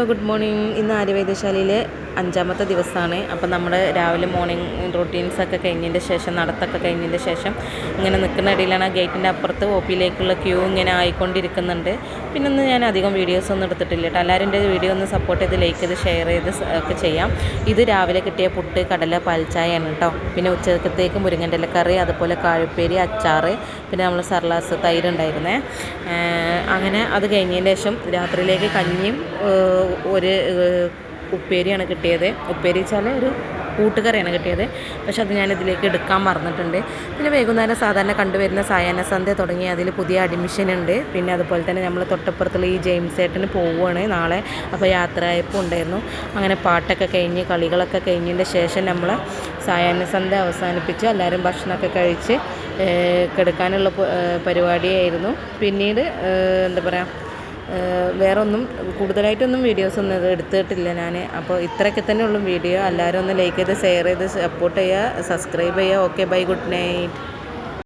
Good morning. ഇന്ന് ആര്യവൈദ്യശാലയിൽ 5ാമത്തെ ദിവസമാണ്. അപ്പോൾ നമ്മുടെ രാവിലെ മോർണിംഗ് റൂട്ടീൻസൊക്കെ കഴിഞ്ഞതിൻ്റെ ശേഷം നടത്തൊക്കെ കഴിഞ്ഞതിൻ്റെ ശേഷം ഇങ്ങനെ നിൽക്കുന്ന ഇടയിലാണ് ഗേറ്റിൻ്റെ അപ്പുറത്ത് ഒ പിയിലേക്കുള്ള ക്യൂ ഇങ്ങനെ ആയിക്കൊണ്ടിരിക്കുന്നുണ്ട്. പിന്നെ ഒന്ന് ഞാൻ അധികം വീഡിയോസൊന്നും എടുത്തിട്ടില്ല കേട്ടോ. എല്ലാവരും എൻ്റെ വീഡിയോ ഒന്ന് സപ്പോർട്ട് ചെയ്ത് ലൈക്ക് ചെയ്ത് ഷെയർ ചെയ്ത് ഒക്കെ ചെയ്യാം. ഇത് രാവിലെ കിട്ടിയ പുട്ട്, കടല, പാൽച്ചായയാണ് കേട്ടോ. പിന്നെ ഉച്ചക്കത്തേക്ക് മുരിങ്ങൻ്റെ ഇലക്കറി, അതുപോലെ കാഴുപ്പേരി, അച്ചാർ, പിന്നെ നമ്മൾ സർലാസ് തൈര് ഉണ്ടായിരുന്നേ. അങ്ങനെ അത് കഴിഞ്ഞതിന് ശേഷം രാത്രിയിലേക്ക് കഞ്ഞിയും ഒരു ഉപ്പേരിയാണ് കിട്ടിയത്. ഉപ്പേരി വെച്ചാൽ ഒരു കൂട്ടുകറിയാണ് കിട്ടിയത്. പക്ഷെ അത് ഞാനിതിലേക്ക് എടുക്കാൻ മറന്നിട്ടുണ്ട്. പിന്നെ വൈകുന്നേരം സാധാരണ കണ്ടുവരുന്ന സായാഹ്ന സന്ധ്യ തുടങ്ങി അതിൽ പുതിയ അഡ്മിഷൻ ഉണ്ട്. പിന്നെ അതുപോലെ തന്നെ നമ്മൾ തൊട്ടപ്പുറത്തുള്ള ഈ ജെയിംസ് ഏട്ടന് പോവുകയാണ് നാളെ. അപ്പോൾ യാത്രയയപ്പും ഉണ്ടായിരുന്നു. അങ്ങനെ പാട്ടൊക്കെ കഴിഞ്ഞ് കളികളൊക്കെ കഴിഞ്ഞതിൻ്റെ ശേഷം നമ്മൾ സായാഹ്ന സന്ധ്യ അവസാനിപ്പിച്ച് എല്ലാവരും ഭക്ഷണമൊക്കെ കഴിച്ച് കിടക്കാനുള്ള പരിപാടിയായിരുന്നു. പിന്നീട് എന്താ പറയുക, വേറെ ഒന്നും കൂടുതലായിട്ടൊന്നും വീഡിയോസൊന്നും എടുത്തിട്ടില്ല ഞാൻ. അപ്പോൾ ഇത്രയൊക്കെ തന്നെ ഉള്ളൂ വീഡിയോ. എല്ലാവരും ഒന്ന് ലൈക്ക് ചെയ്ത് ഷെയർ ചെയ്ത് സപ്പോർട്ട് ചെയ്യുക, സബ്സ്ക്രൈബ് ചെയ്യുക. Okay, bye, good night.